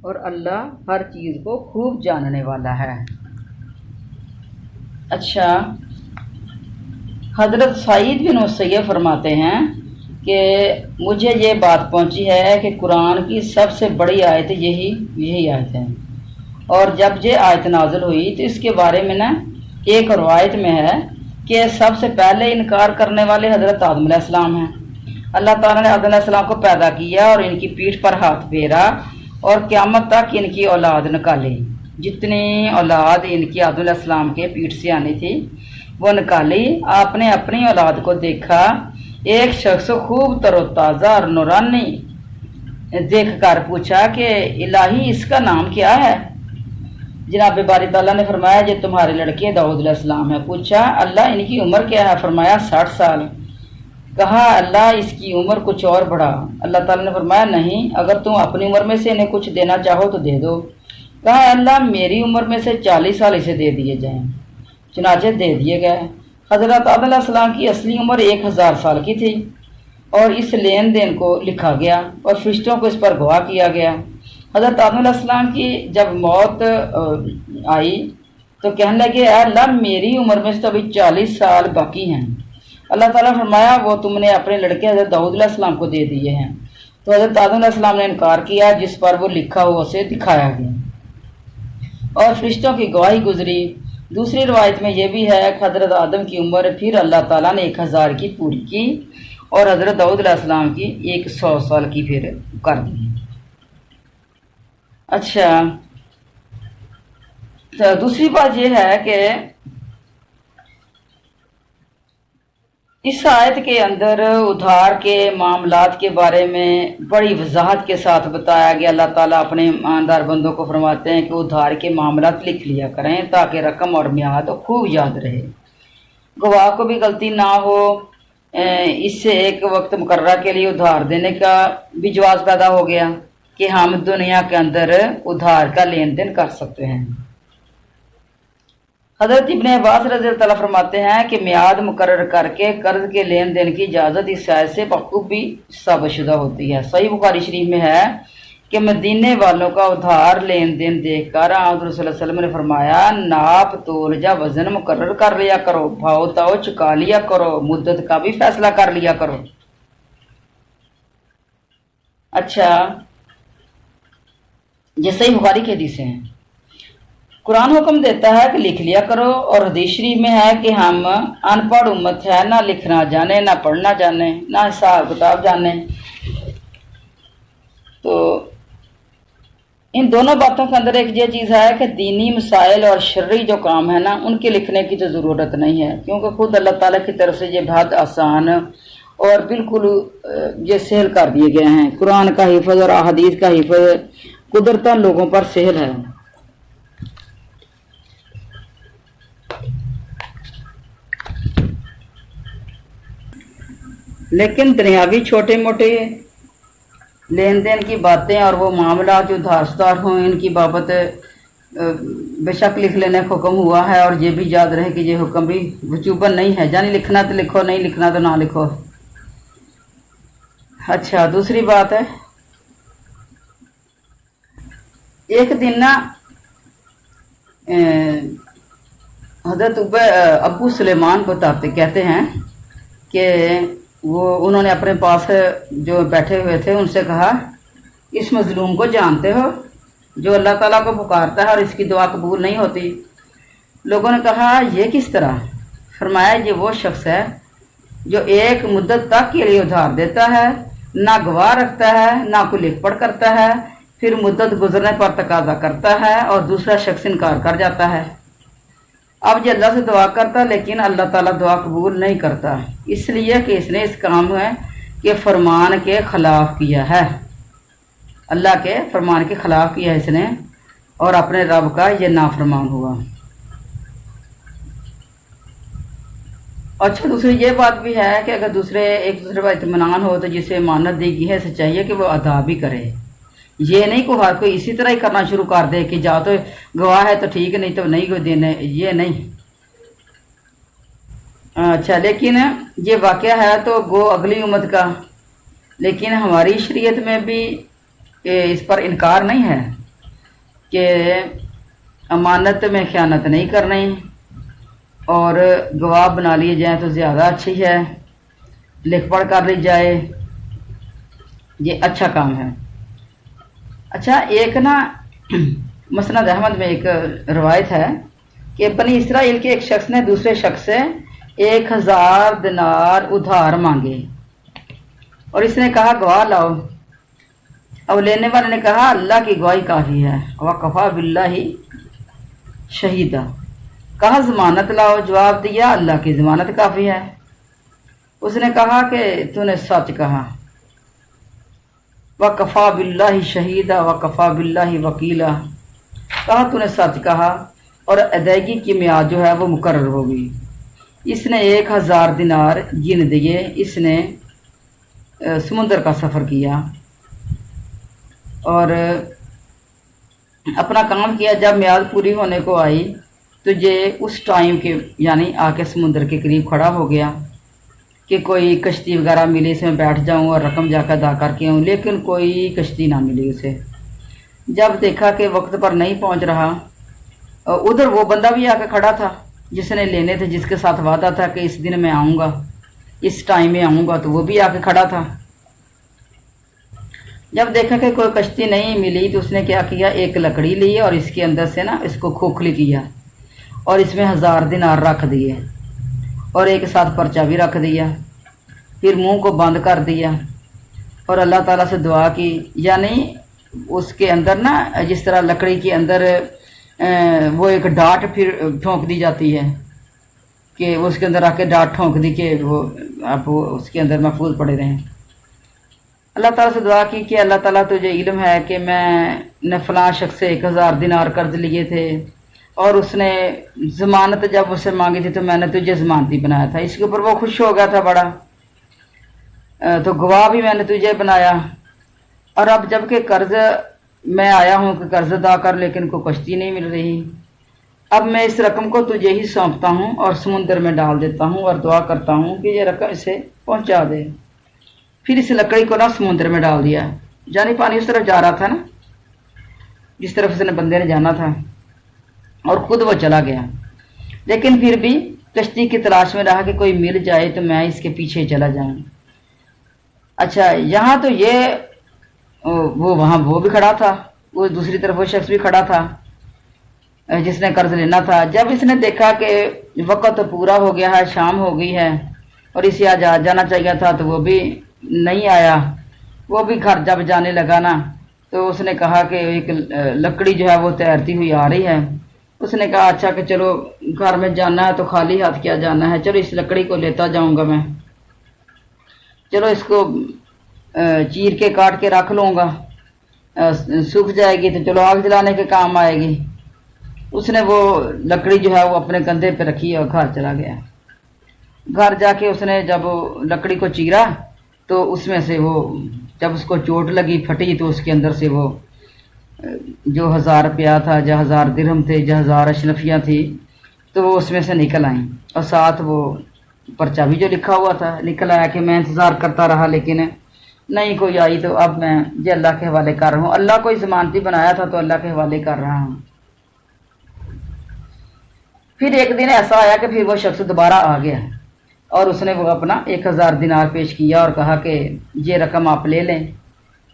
اور اللہ ہر چیز کو خوب جاننے والا ہے۔ اچھا، حضرت سعید بن مسیب فرماتے ہیں کہ مجھے یہ بات پہنچی ہے کہ قرآن کی سب سے بڑی آیت یہی آیت ہے، اور جب یہ آیت نازل ہوئی تو اس کے بارے میں ایک روایت میں ہے کہ سب سے پہلے انکار کرنے والے حضرت آدم علیہ السلام ہیں۔ اللہ تعالیٰ نے آدم علیہ السلام کو پیدا کیا اور ان کی پیٹھ پر ہاتھ پھیرا اور قیامت تک ان کی اولاد نکالی۔ جتنی اولاد ان کی آدم علیہ السلام کے پیٹھ سے آنی تھی وہ نکالی۔ آپ نے اپنی اولاد کو دیکھا، ایک شخص خوب تر و تازہ اور نورانی دیکھ کر پوچھا کہ الہی اس کا نام کیا ہے؟ جناب باری تعالیٰ نے فرمایا یہ تمہارے لڑکے داؤد علیہ السلام ہے۔ پوچھا اللہ ان کی عمر کیا ہے؟ فرمایا 60 سال۔ کہا اللہ اس کی عمر کچھ اور بڑھا۔ اللہ تعالیٰ نے فرمایا نہیں، اگر تم اپنی عمر میں سے انہیں کچھ دینا چاہو تو دے دو۔ کہا اللہ میری عمر میں سے 40 سال اسے دے دیے جائیں۔ چنانچہ دے دیے گئے۔ حضرت آدم علیہ السلام کی اصلی عمر 1000 سال کی تھی، اور اس لین دین کو لکھا گیا اور فرشتوں کو اس پر گواہ کیا گیا۔ حضرت آدم علیہ السلام کی جب موت آئی تو کہنے لگے اے اللہ میری عمر میں سے تو ابھی 40 سال باقی ہیں۔ اللہ تعالیٰ نے فرمایا وہ تم نے اپنے لڑکے حضرت داؤد علیہ السلام کو دے دیے ہیں۔ تو حضرت آدم علیہ السلام نے انکار کیا، جس پر وہ لکھا ہوا اسے دکھایا گیا اور فرشتوں کی گواہی گزری۔ دوسری روایت میں یہ بھی ہے کہ حضرت آدم کی عمر پھر اللہ تعالیٰ نے 1000 کی پوری کی اور حضرت داؤد علیہ السلام کی 100 سال کی پھر کر دی۔ اچھا، دوسری بات یہ ہے کہ اس آیت کے اندر ادھار کے معاملات کے بارے میں بڑی وضاحت کے ساتھ بتایا گیا۔ اللہ تعالیٰ اپنے ایماندار بندوں کو فرماتے ہیں کہ ادھار کے معاملات لکھ لیا کریں تاکہ رقم اور میعاد خوب یاد رہے، گواہ کو بھی غلطی نہ ہو۔ اس سے ایک وقت مقررہ کے لیے ادھار دینے کا بھی جواز پیدا ہو گیا کہ ہم دنیا کے اندر ادھار کا لین دین کر سکتے ہیں۔ حضرت ابن عباس رضی اللہ تعالیٰ فرماتے ہیں کہ میعاد مقرر کر کے قرض کے لین دین کی اجازت اس آیت سے بخوبی ثابت شدہ ہوتی ہے۔ صحیح بخاری شریف میں ہے کہ مدینے والوں کا ادھار لین دین دیکھ کر آن حضرت صلی اللہ علیہ وسلم نے فرمایا ناپ تول جا وزن مقرر کر لیا کرو، بھاؤ تاؤ چکا لیا کرو، مدت کا بھی فیصلہ کر لیا کرو۔ اچھا، یہ صحیح بخاری کی حدیث ہیں۔ قرآن حکم دیتا ہے کہ لکھ لیا کرو، اور حدیث شریف میں ہے کہ ہم ان پڑھ امت ہے، نہ لکھنا جانے، نہ پڑھنا جانے، نہ حساب کتاب جانے۔ تو ان دونوں باتوں کے اندر ایک یہ چیز ہے کہ دینی مسائل اور شرعی جو کام ہے ان کے لکھنے کی تو ضرورت نہیں ہے، کیونکہ خود اللہ تعالیٰ کی طرف سے یہ بہت آسان اور بالکل یہ سہل کر دیے گئے ہیں۔ قرآن کا حفظ اور احادیث کا حفظ قدرتاً لوگوں پر سہل ہے۔ لیکن دنیاوی چھوٹے موٹے لین دین کی باتیں اور وہ معاملات جو ادھار سدھار ہوں ان کی بابت بے شک لکھ لینے کا حکم ہوا ہے، اور یہ بھی یاد رہے کہ یہ حکم بھی وجوباً نہیں ہے، یعنی لکھنا تو لکھو، نہیں لکھنا تو نہ لکھو۔ اچھا، دوسری بات ہے ایک دن حضرت ابو سلیمان بتاتے کہتے ہیں کہ انہوں نے اپنے پاس جو بیٹھے ہوئے تھے ان سے کہا اس مظلوم کو جانتے ہو جو اللہ تعالیٰ کو پکارتا ہے اور اس کی دعا قبول نہیں ہوتی؟ لوگوں نے کہا یہ کس طرح؟ فرمایا یہ وہ شخص ہے جو ایک مدت تک کے لیے ادھار دیتا ہے، نہ گواہ رکھتا ہے، نہ کوئی لکھ پڑھ کرتا ہے، پھر مدت گزرنے پر تقاضا کرتا ہے اور دوسرا شخص انکار کر جاتا ہے۔ اب یہ اللہ سے دعا کرتا لیکن اللہ تعالیٰ دعا قبول نہیں کرتا، اس لیے کہ اس نے اس کام میں کے فرمان کے خلاف کیا ہے، اللہ کے فرمان کے خلاف کیا ہے اس نے، اور اپنے رب کا یہ نافرمان ہوا۔ اچھا، دوسری یہ بات بھی ہے کہ اگر ایک دوسرے کا اطمینان ہو تو جسے امانت دی گئی ہے اسے چاہیے کہ وہ ادا بھی کرے، یہ نہیں کہ ہر کوئی اسی طرح ہی کرنا شروع کر دے کہ جاؤ تو گواہ ہے تو ٹھیک، نہیں تو نہیں کوئی دینے، یہ نہیں۔ اچھا، لیکن یہ واقعہ ہے تو گو اگلی امت کا، لیکن ہماری شریعت میں بھی اس پر انکار نہیں ہے، کہ امانت میں خیانت نہیں کرنی اور گواہ بنا لیے جائیں تو زیادہ اچھی ہے، لکھ پڑھ کر لی جائے، یہ اچھا کام ہے۔ اچھا، ایک نا مسند احمد میں ایک روایت ہے کہ بنی اسرائیل کے ایک شخص نے دوسرے شخص سے 1000 دینار ادھار مانگے اور اس نے کہا گواہ لاؤ۔ اب لینے والے نے کہا اللہ کی گواہی کافی ہے، وکفیٰ باللہ شہیدہ، کہا ضمانت لاؤ، جواب دیا اللہ کی ضمانت کافی ہے۔ اس نے کہا کہ تو نے سچ کہا، وکفیٰ باللہ شہیدہ وکفیٰ باللہ وکیلا، کہا تو نے سچ کہا اور ادائیگی کی میعاد جو ہے وہ مقرر ہوگی۔ اس نے 1000 دینار گن دیے۔ اس نے سمندر کا سفر کیا اور اپنا کام کیا۔ جب میعاد پوری ہونے کو آئی تو یہ اس ٹائم کے یعنی آ کے سمندر کے قریب کھڑا ہو گیا کہ کوئی کشتی وغیرہ ملی، اس میں بیٹھ جاؤں اور رقم جا کر ادا کر کے آؤں، لیکن کوئی کشتی نہ ملی اسے۔ جب دیکھا کہ وقت پر نہیں پہنچ رہا، ادھر وہ بندہ بھی آ کے کھڑا تھا جس نے لینے تھے، جس کے ساتھ وعدہ تھا کہ اس دن میں آؤں گا، اس ٹائم میں آؤں گا، تو وہ بھی آ کے کھڑا تھا۔ جب دیکھا کہ کوئی کشتی نہیں ملی تو اس نے کیا کیا، ایک لکڑی لی اور اس کے اندر سے نا اس کو کھوکھلی کیا اور اس میں 1000 دینار رکھ دیے اور ایک ساتھ پرچہ بھی رکھ دیا، پھر منہ کو بند کر دیا اور اللہ تعالیٰ سے دعا کی۔ یعنی اس کے اندر نا جس طرح لکڑی کے اندر وہ ایک ڈاٹ پھر ٹھونک دی جاتی ہے کہ اس کے اندر آ کے ڈاٹ ٹھونک دی کہ وہ اب وہ اس کے اندر محفوظ پڑے رہیں۔ اللہ تعالیٰ سے دعا کی کہ اللہ تعالیٰ تجھے علم ہے کہ میں نے فلاں شخص سے 1000 دینار قرض لیے تھے اور اس نے ضمانت جب اسے مانگی تھی تو میں نے تجھے ضمانتی بنایا تھا۔ اس کے اوپر وہ خوش ہو گیا تھا بڑا، تو گواہ بھی میں نے تجھے بنایا، اور اب جب کہ قرض میں آیا ہوں کہ قرض ادا کر، لیکن کوئی کشتی نہیں مل رہی، اب میں اس رقم کو تجھے ہی سونپتا ہوں اور سمندر میں ڈال دیتا ہوں اور دعا کرتا ہوں کہ یہ رقم اسے پہنچا دے۔ پھر اس لکڑی کو نا سمندر میں ڈال دیا، یعنی پانی اس طرف جا رہا تھا نا جس طرف اس نے بندے نے جانا تھا، اور خود وہ چلا گیا، لیکن پھر بھی کشتی کی تلاش میں رہا کہ کوئی مل جائے تو میں اس کے پیچھے چلا جاؤں۔ اچھا، یہاں تو یہ وہاں وہ بھی کھڑا تھا، وہ دوسری طرف وہ شخص بھی کھڑا تھا جس نے قرض لینا تھا۔ جب اس نے دیکھا کہ وقت پورا ہو گیا ہے، شام ہو گئی ہے اور اسے آج جانا چاہیے تھا تو وہ بھی نہیں آیا، وہ بھی گھر جب جانے لگا نا تو اس نے کہا کہ ایک لکڑی جو ہے وہ تیرتی ہوئی آ رہی ہے۔ اس نے کہا اچھا کہ چلو گھر میں جانا ہے تو خالی ہاتھ کیا جانا ہے، چلو اس لکڑی کو لیتا جاؤں گا میں، چلو اس کو چیر کے کاٹ کے رکھ لوں گا، سوکھ جائے گی تو چلو آگ جلانے کے کام آئے گی۔ اس نے وہ لکڑی جو ہے وہ اپنے کندھے پہ رکھی اور گھر چلا گیا۔ گھر جا کے اس نے جب لکڑی کو چیرا تو اس میں سے وہ جب اس کو چوٹ لگی پھٹی تو اس کے اندر سے وہ جو 1000 روپیہ تھا، جو 1000 درہم تھے، جو 1000 اشرفیاں تھی تو وہ اس میں سے نکل آئیں، اور ساتھ وہ پرچہ بھی جو لکھا ہوا تھا نکل آیا کہ میں انتظار کرتا رہا لیکن نہیں کوئی آئی، تو اب میں یہ اللہ کے حوالے کر رہا ہوں، اللہ کو ضمانتی بنایا تھا تو اللہ کے حوالے کر رہا ہوں۔ پھر ایک دن ایسا آیا کہ پھر وہ شخص دوبارہ آ گیا اور اس نے وہ اپنا 1000 دینار پیش کیا اور کہا کہ یہ رقم آپ لے لیں،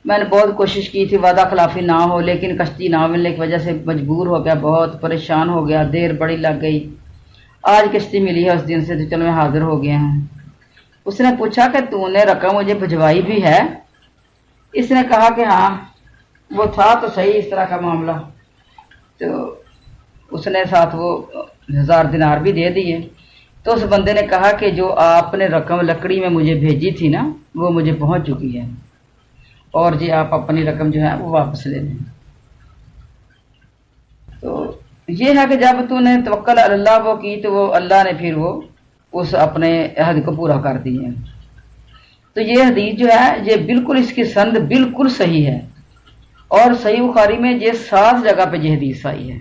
میں نے بہت کوشش کی تھی وعدہ خلافی نہ ہو، لیکن کشتی نہ ملنے کی وجہ سے مجبور ہو گیا، بہت پریشان ہو گیا، دیر بڑی لگ گئی، آج کشتی ملی ہے اس دن سے تو چلو میں حاضر ہو گیا ہوں۔ اس نے پوچھا کہ تو نے رقم مجھے بھجوائی بھی ہے؟ اس نے کہا کہ ہاں، وہ تھا تو صحیح اس طرح کا معاملہ، تو اس نے ساتھ وہ 1000 دینار بھی دے دیے۔ تو اس بندے نے کہا کہ جو آپ نے رقم لکڑی میں مجھے بھیجی تھی نا وہ مجھے پہنچ چکی ہے، اور جی آپ اپنی رقم جو ہے وہ واپس لے لیں۔ تو یہ ہے کہ جب تو نے توکل علی اللہ وہ کی تو وہ اللہ نے پھر وہ اس اپنے عہد کو پورا کر دی ہے۔ تو یہ حدیث جو ہے یہ بالکل اس کی سند بالکل صحیح ہے، اور صحیح بخاری میں یہ 7 جگہ پہ یہ حدیث آئی ہے۔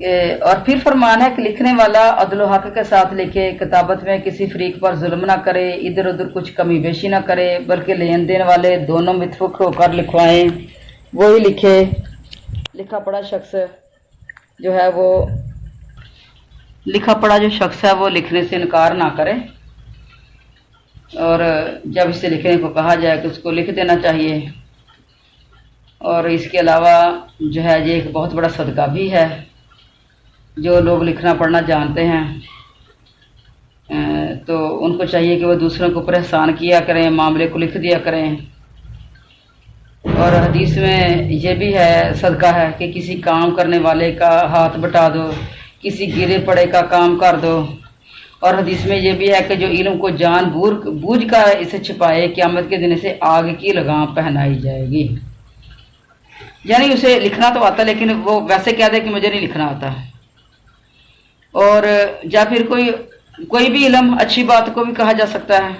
اور پھر فرمان ہے کہ لکھنے والا عدل و حق کے ساتھ لکھے، کتابت میں کسی فریق پر ظلم نہ کرے، ادھر ادھر کچھ کمی بیشی نہ کرے، بلکہ لین دین والے دونوں متفق ہو کر لکھوائیں، وہی لکھے۔ لکھا پڑھا شخص جو ہے وہ لکھنے سے انکار نہ کرے، اور جب اسے لکھنے کو کہا جائے تو اس کو لکھ دینا چاہیے۔ اور اس کے علاوہ جو ہے یہ ایک بہت بڑا صدقہ بھی ہے۔ جو لوگ لکھنا پڑھنا جانتے ہیں تو ان کو چاہیے کہ وہ دوسروں کے اوپر احسان کیا کریں، معاملے کو لکھ دیا کریں۔ اور حدیث میں یہ بھی ہے صدقہ ہے کہ کسی کام کرنے والے کا ہاتھ بٹا دو، کسی گرے پڑے کا کام کر دو۔ اور حدیث میں یہ بھی ہے کہ جو علم کو جان بوجھ کر اسے چھپائے، قیامت کے دن سے آگ کی لگام پہنائی جائے گی۔ یعنی اسے لکھنا تو آتا لیکن وہ ویسے کہہ دے کہ مجھے نہیں لکھنا آتا۔ اور یا پھر کوئی بھی علم اچھی بات کو بھی کہا جا سکتا ہے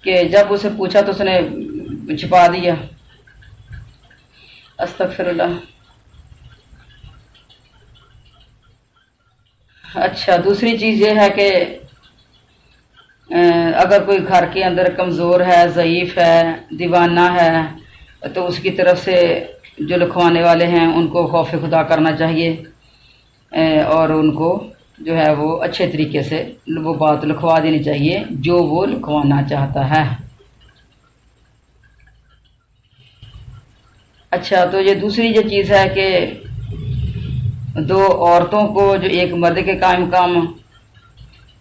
کہ جب اسے پوچھا تو اس نے چھپا دیا۔ استغفر اللہ۔ اچھا، دوسری چیز یہ ہے کہ اگر کوئی گھر کے اندر کمزور ہے، ضعیف ہے، دیوانہ ہے، تو اس کی طرف سے جو لکھوانے والے ہیں ان کو خوف خدا کرنا چاہیے، اور ان کو جو ہے وہ اچھے طریقے سے وہ بات لکھوا دینی چاہیے جو وہ لکھوانا چاہتا ہے۔ اچھا، تو یہ دوسری جو چیز ہے کہ دو عورتوں کو جو ایک مرد کے قائم مقام،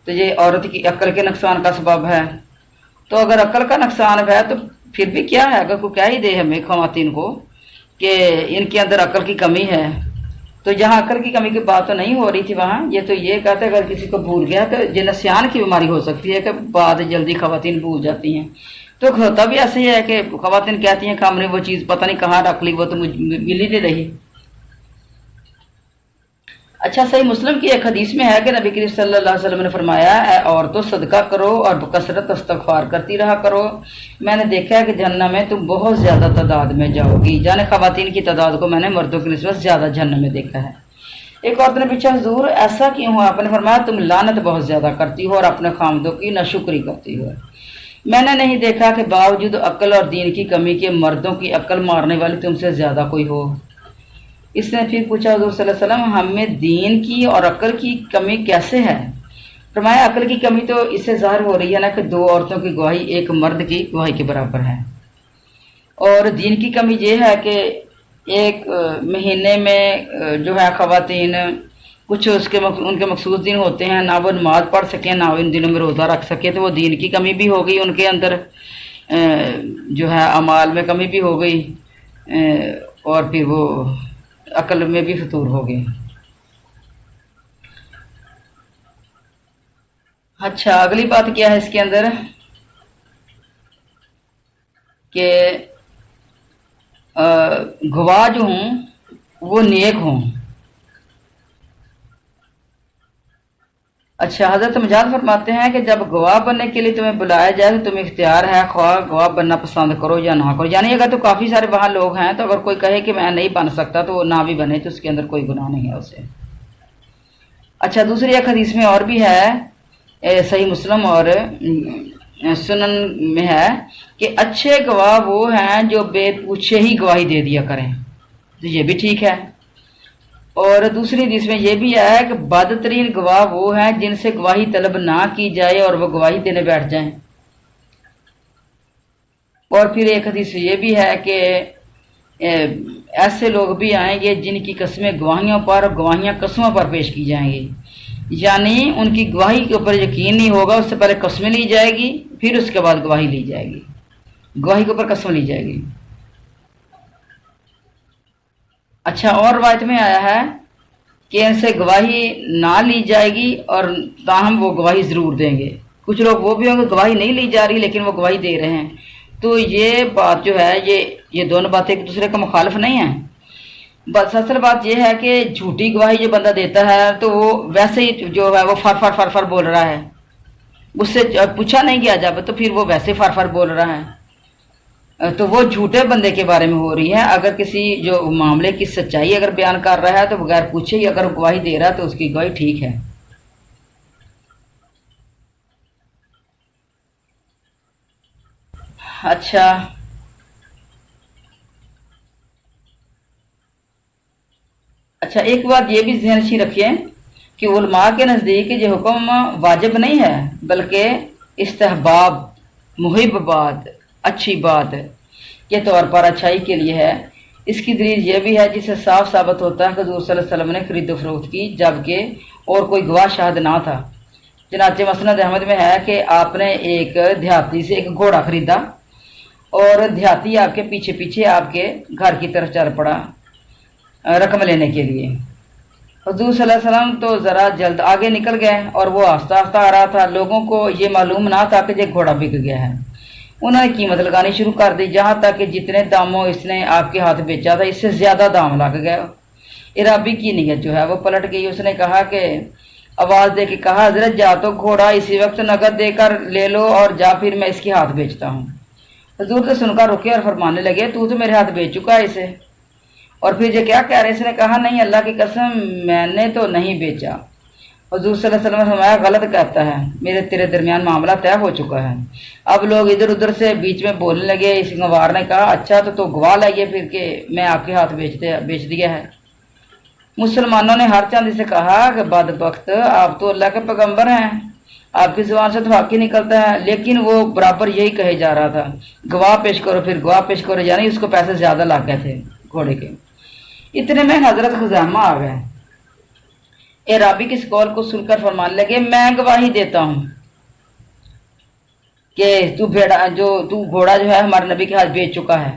تو یہ عورت کی عقل کے نقصان کا سبب ہے۔ تو اگر عقل کا نقصان ہے تو پھر بھی کیا ہے، اگر کوئی کہہ ہی دے ہمیں خواتین کو کہ ان کے اندر عقل کی کمی ہے، تو جہاں عقل کی کمی کی بات تو نہیں ہو رہی تھی وہاں یہ تو یہ کہتے ہیں اگر کسی کو بھول گیا تو یہ نسیان کی بیماری ہو سکتی ہے کہ بات جلدی خواتین بھول جاتی ہیں۔ تو ہوتا بھی ایسے ہی ہے کہ خواتین کہتی ہیں کہ ہم نے وہ چیز پتہ نہیں کہاں رکھ لی، وہ تو مل ہی نہیں رہی۔ اچھا، صحیح مسلم کی ایک حدیث میں ہے کہ نبی کریم صلی اللہ علیہ وسلم نے فرمایا، اے عورتوں صدقہ کرو اور بکثرت استغفار کرتی رہا کرو، میں نے دیکھا ہے کہ جہنم میں تم بہت زیادہ تعداد میں جاؤ گی۔ یعنی خواتین کی تعداد کو میں نے مردوں کی نسبت زیادہ جہنم میں دیکھا ہے۔ ایک عورت نے پوچھا، حضور ایسا کیوں ہوا؟ آپ نے فرمایا، تم لعنت بہت زیادہ کرتی ہو اور اپنے خامدوں کی ناشکری کرتی ہو۔ میں نے نہیں دیکھا کہ باوجود عقل اور دین کی کمی کے مردوں کی عقل مارنے والی تم سے زیادہ کوئی ہو۔ اس نے پھر پوچھا، حضور صلی اللہ علیہ وسلم ہمیں دین کی اور عقل کی کمی کیسے ہے؟ فرمایا، عقل کی کمی تو اس سے ظاہر ہو رہی ہے نا کہ دو عورتوں کی گواہی ایک مرد کی گواہی کے برابر ہے۔ اور دین کی کمی یہ ہے کہ ایک مہینے میں جو ہے خواتین کچھ ان کے مخصوص دن ہوتے ہیں، نہ وہ نماز پڑھ سکیں نہ وہ ان دنوں میں روزہ رکھ سکیں، تو وہ دین کی کمی بھی ہو گئی، ان کے اندر جو ہے اعمال میں کمی بھی ہو گئی، اور پھر وہ عقل میں بھی فطور ہو گئی۔ اچھا، اگلی بات کیا ہے اس کے اندر کہ گواہ جو ہوں وہ نیک ہوں۔ اچھا، حضرت مجاہد فرماتے ہیں کہ جب گواہ بننے کے لیے تمہیں بلایا جائے تو تمہیں اختیار ہے خواہ گواہ بننا پسند کرو یا نہ کرو۔ یعنی اگر تو کافی سارے وہاں لوگ ہیں تو اگر کوئی کہے کہ میں نہیں بن سکتا تو وہ نہ بھی بنے، تو اس کے اندر کوئی گناہ نہیں ہے اسے۔ اچھا، دوسری ایک حدیث میں اور بھی ہے، صحیح مسلم اور سنن میں ہے کہ اچھے گواہ وہ ہیں جو بے پوچھے ہی گواہی دے دیا کریں، تو یہ بھی ٹھیک ہے۔ اور دوسری حدیث میں یہ بھی ہے کہ بدترین گواہ وہ ہیں جن سے گواہی طلب نہ کی جائے اور وہ گواہی دینے بیٹھ جائیں۔ اور پھر ایک حدیث یہ بھی ہے کہ ایسے لوگ بھی آئیں گے جن کی قسمیں گواہیوں پر اور گواہیاں قسموں پر پیش کی جائیں گی، یعنی ان کی گواہی کے اوپر یقین نہیں ہوگا، اس سے پہلے قسمیں لی جائے گی، پھر اس کے بعد گواہی لی جائے گی، گواہی کے اوپر قسم لی جائے گی۔ اچھا، اور روایت میں آیا ہے کہ ان سے گواہی نہ لی جائے گی اور تاہم وہ گواہی ضرور دیں گے۔ کچھ لوگ وہ بھی ہوں گے گواہی نہیں لی جا رہی لیکن وہ گواہی دے رہے ہیں، تو یہ بات جو ہے یہ دونوں باتیں ایک دوسرے کا مخالف نہیں ہیں۔ بس اصل بات یہ ہے کہ جھوٹی گواہی جو بندہ دیتا ہے تو وہ ویسے ہی جو ہے وہ فر فر بول رہا ہے، اس سے پوچھا نہیں گیا جب تو پھر وہ ویسے فر فر بول رہا ہے۔ تو وہ جھوٹے بندے کے بارے میں ہو رہی ہے۔ اگر کسی جو معاملے کی سچائی اگر بیان کر رہا ہے تو بغیر پوچھے ہی اگر گواہی دے رہا ہے تو اس کی گواہی ٹھیک ہے۔ اچھا ایک بات یہ بھی ذہن نشین رکھیے کہ علماء کے نزدیک یہ حکم واجب نہیں ہے بلکہ استحباب، محب بات، اچھی بات کے طور پر اچھائی کے لیے ہے۔ اس کی دلیل یہ بھی ہے جس سے صاف ثابت ہوتا ہے کہ حضور صلی اللہ علیہ وسلم نے خرید و فروخت کی جبکہ اور کوئی گواہ شاہد نہ تھا۔ چنانچہ مسند احمد میں ہے کہ آپ نے ایک دیہاتی سے ایک گھوڑا خریدا اور دیہاتی آپ کے پیچھے پیچھے آپ کے گھر کی طرف چل پڑا رقم لینے کے لیے۔ حضور صلی اللہ علیہ وسلم تو ذرا جلد آگے نکل گئے اور وہ آہستہ آہستہ آ رہا تھا۔ لوگوں کو یہ معلوم نہ تھا کہ یہ گھوڑا بک گیا ہے۔ انہوں نے قیمت لگانی شروع کر دی جہاں تک کہ جتنے داموں اس نے آپ کے ہاتھ بیچا تھا اس سے زیادہ دام لگ گئے۔ عرابی کی نیت جو ہے وہ پلٹ گئی۔ اس نے کہا کہ آواز دے کے کہا حضرت جا تو گھوڑا اسی وقت نقد دے کر لے لو اور جا پھر میں اس کے ہاتھ بیچتا ہوں۔ حضور تو سن کر رکے اور فرمانے لگے تو میرے ہاتھ بیچ چکا ہے اسے۔ اور پھر یہ کیا کہہ رہے؟ اس نے کہا نہیں اللہ کی قسم میں نے تو نہیں بیچا۔ حضور صلی اللہ علیہ وسلم نے فرمایا غلط کہتا ہے، میرے تیرے درمیان معاملہ طے ہو چکا ہے۔ اب لوگ ادھر ادھر سے بیچ میں بولنے لگے۔ اس گنوار نے کہا اچھا تو گواہ لائیے پھر کہ میں آپ کے ہاتھ بیچ دیا ہے۔ مسلمانوں نے ہر چاند سے کہا کہ بدبخت آپ تو اللہ کے پیغمبر ہیں، آپ کی زبان سے تو حق ہی نکلتا ہے، لیکن وہ برابر یہی کہے جا رہا تھا گواہ پیش کرو پھر گواہ پیش کرو، یعنی اس کو پیسے زیادہ لگ گئے تھے گھوڑے کے۔ اتنے میں حضرت خزیمہ آ گئے۔ عرابی کے اس قول کو سن کر فرمانے لگے میں گواہی دیتا ہوں کہ تو گھوڑا جو ہے ہمارے نبی کے ہاتھ بیچ چکا ہے۔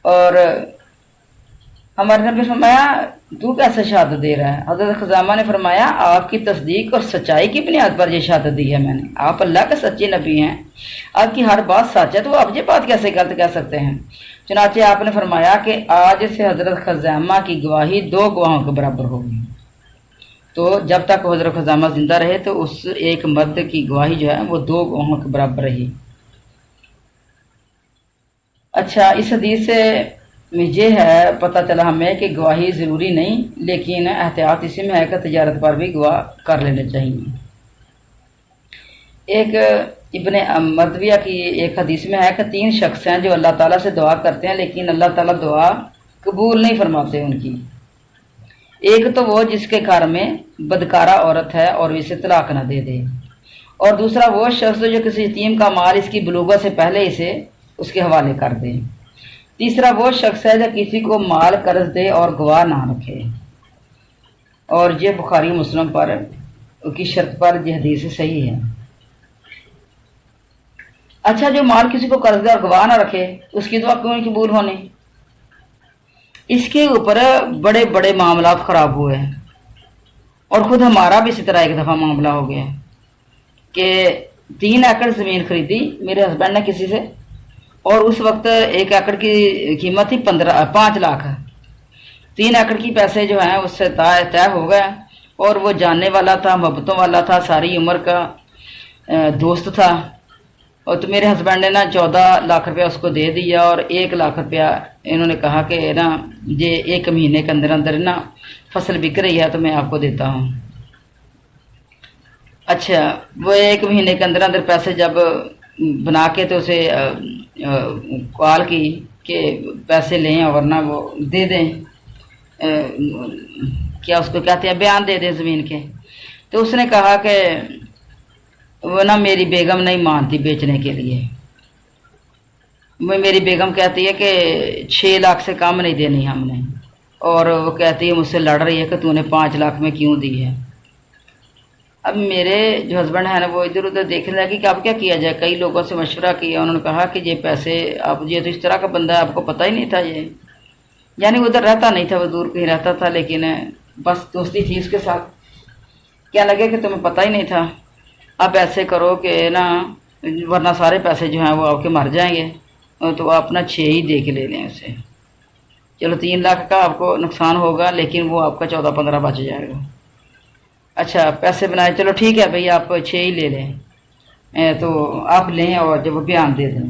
اور ہمارے نبی فرمایا تو کیسے شہادت دے رہا ہے؟ حضرت خزیمہ نے فرمایا آپ کی تصدیق اور سچائی کی بنیاد پر یہ شہادت دی ہے میں نے، آپ اللہ کے سچے نبی ہیں، آپ کی ہر بات سچ ہے تو آپ یہ بات کیسے غلط کہہ سکتے ہیں؟ چنانچہ آپ نے فرمایا کہ آج سے حضرت خزیمہ کی گواہی 2 گواہوں کے برابر ہوگی۔ تو جب تک حضرت خزیمہ زندہ رہے تو اس ایک مرد کی گواہی جو ہے وہ 2 گواہوں کے برابر رہی۔ اچھا اس حدیث سے یہ ہے پتہ چلا ہمیں کہ گواہی ضروری نہیں، لیکن احتیاط اسی میں ہے کہ تجارت پر بھی گواہ کر لینے چاہیے۔ ایک ابن مردویہ کی ایک حدیث میں ہے کہ 3 شخص ہیں جو اللہ تعالیٰ سے دعا کرتے ہیں لیکن اللہ تعالیٰ دعا قبول نہیں فرماتے ان کی۔ ایک تو وہ جس کے گھر میں بدکارہ عورت ہے اور اسے طلاق نہ دے دے، اور دوسرا وہ شخص جو کسی یتیم کا مال اس کی بلوغت سے پہلے اسے اس کے حوالے کر دے، تیسرا وہ شخص ہے جو کسی کو مال قرض دے اور گواہ نہ رکھے۔ اور یہ بخاری مسلم پر کی شرط پر یہ حدیث صحیح ہے۔ اچھا جو مال کسی کو قرض دے اور گواہ نہ رکھے اس کی دعا کیوں نہیں قبول ہونی؟ اس کے اوپر بڑے بڑے معاملات خراب ہوئے ہیں، اور خود ہمارا بھی اسی طرح ایک دفعہ معاملہ ہو گیا کہ 3 ایکڑ زمین خریدی میرے ہسبینڈ نے کسی سے، اور اس وقت 1 ایکڑ کی قیمت تھی 5 لاکھ۔ 3 ایکڑ کی پیسے جو ہیں اس سے طے ہو گئے، اور وہ جاننے والا تھا، محبتوں والا تھا، ساری عمر کا دوست تھا۔ اور تو میرے ہسبینڈ نے نا 14 لاکھ روپیہ اس کو دے دیا، اور 1 لاکھ روپیہ انہوں نے کہا کہ نا یہ 1 مہینے کے اندر اندر نا فصل بک رہی ہے تو میں آپ کو دیتا ہوں۔ اچھا وہ 1 مہینے کے اندر اندر پیسے جب بنا کے تو اسے کال کی کہ پیسے لیں اور نہ وہ دے دیں، کیا اس کو کہتے ہیں بیان دے دیں زمین کے۔ تو اس نے کہا کہ وہ نا میری بیگم نہیں مانتی بیچنے کے لیے، میری بیگم کہتی ہے کہ 6 لاکھ سے کم نہیں دینی ہم نے، اور وہ کہتی ہے مجھ سے لڑ رہی ہے کہ تو نے 5 لاکھ میں کیوں دی ہے۔ اب میرے جو ہسبینڈ ہیں نا وہ ادھر ادھر دیکھنے لگے کہ اب کیا کیا جائے، کئی لوگوں سے مشورہ کیا، انہوں نے کہا کہ یہ پیسے آپ یہ تو اس طرح کا بندہ ہے آپ کو پتہ ہی نہیں تھا، یہ یعنی ادھر رہتا نہیں تھا، وہ دور کہیں رہتا تھا لیکن بس دوستی تھی اس کے ساتھ، کیا لگے کہ تمہیں پتہ ہی نہیں تھا، اب ایسے کرو کہ نا ورنہ سارے پیسے جو ہیں وہ آپ کے مر جائیں گے، تو آپ اپنا 6 ہی دے کے لے لیں اسے، چلو 3 لاکھ کا آپ کو نقصان ہوگا لیکن وہ آپ کا 14-15 بچ جائے گا۔ اچھا پیسے بنائے، چلو ٹھیک ہے بھئی آپ 6 ہی لے لیں، تو آپ لیں اور جب وہ بیان دے دیں۔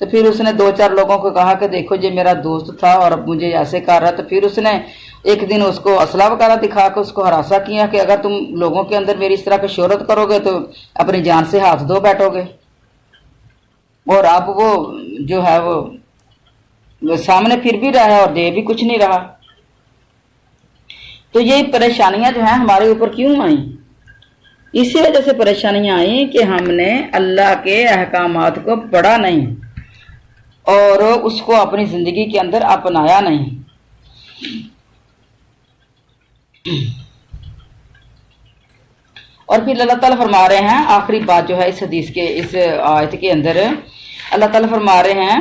تو پھر اس نے 2-4 لوگوں کو کہا کہ دیکھو یہ میرا دوست تھا اور اب مجھے ایسے کر رہا ہے، تو پھر اس نے ایک دن اس کو اسلحہ وغیرہ دکھا کے اس کو ہراساں کیا کہ اگر تم لوگوں کے اندر میری اس طرح کی شہرت کرو گے تو اپنی جان سے ہاتھ دھو بیٹھو گے۔ اور اب وہ جو ہے وہ سامنے پھر بھی رہا ہے اور دے بھی کچھ نہیں رہا۔ تو یہ پریشانیاں جو ہیں ہمارے اوپر کیوں آئیں؟ اسی وجہ سے پریشانیاں آئیں کہ ہم نے اللہ کے احکامات کو پڑھا نہیں اور اس کو اپنی زندگی کے اندر اپنایا نہیں۔ اور پھر اللہ تعالیٰ فرما رہے ہیں، آخری بات جو ہے اس حدیث کے اس آیت کے اندر اللہ تعالیٰ فرما رہے ہیں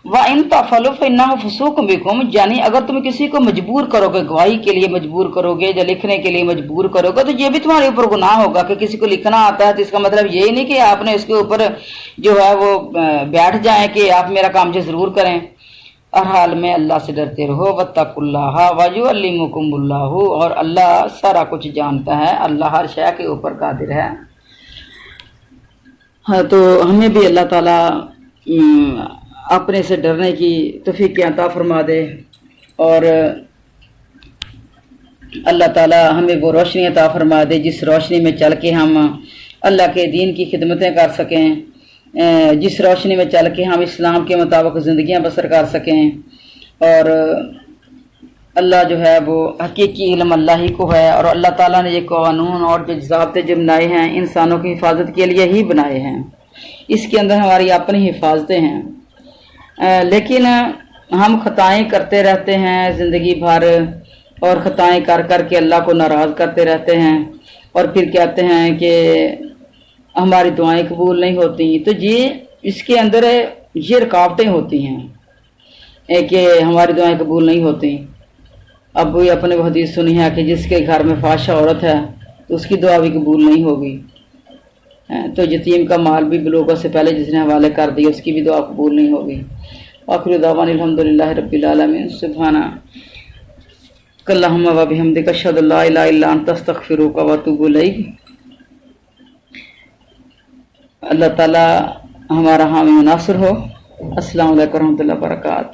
وَإِن تَفْعَلُوا فَإِنَّهُ فُسُوقٌ بِكُمْ، یعنی اگر تم کسی کو مجبور کرو گے، گواہی کے لیے مجبور کرو گے یا لکھنے کے لیے مجبور کرو گے، تو یہ بھی تمہارے اوپر گناہ ہوگا۔ کہ کسی کو لکھنا آتا ہے تو اس کا مطلب یہی نہیں کہ آپ نے اس کے اوپر جو ہے وہ بیٹھ جائیں کہ آپ میرا کام جو ضرور کریں۔ ہر حال میں اللہ سے ڈرتے رہو، وَاتَّقُوا اللَّهَ وَيُعَلِّمُكُمُ اللَّهُ، اور اللہ سارا کچھ جانتا ہے، اللہ ہر شے کے اوپر قادر ہے۔ ہاں، تو ہمیں بھی اللہ تعالیٰ اپنے سے ڈرنے کی توفیق عطا فرما دے، اور اللہ تعالیٰ ہمیں وہ روشنی عطا فرما دے جس روشنی میں چل کے ہم اللہ کے دین کی خدمتیں کر سکیں، جس روشنی میں چل کے ہم اسلام کے مطابق زندگیاں بسر کر سکیں۔ اور اللہ جو ہے وہ حقیقی علم اللہ ہی کو ہے، اور اللہ تعالیٰ نے یہ قانون اور جو ضابطے جو بنائے ہیں انسانوں کی حفاظت کے لیے ہی بنائے ہیں، اس کے اندر ہماری اپنی حفاظتیں ہیں۔ لیکن ہم خطائیں کرتے رہتے ہیں زندگی بھر، اور خطائیں کر کر کے اللہ کو ناراض کرتے رہتے ہیں، اور پھر کہتے ہیں کہ ہماری دعائیں قبول نہیں ہوتی۔ تو یہ اس کے اندر یہ رکاوٹیں ہوتی ہیں کہ ہماری دعائیں قبول نہیں ہوتی۔ اب وہی اپنے وہ حدیث سنی ہے کہ جس کے گھر میں فحشہ عورت ہے تو اس کی دعا بھی قبول نہیں ہوگی، تو یتیم کا مال بھی بلوغت سے پہلے جس نے حوالے کر دیا اس کی بھی دعا قبول نہیں ہوگی۔ آخر دعوانا الحمدللہ رب العالمین، سبحانک اللہم و بحمدک، اشہد ان لا الہ الا انت، استغفرک و اتوب الیک۔ اللہ تعالیٰ ہمارا حامی و ناصر ہو۔ السلام علیکم و رحمۃ اللہ وبرکاتہ۔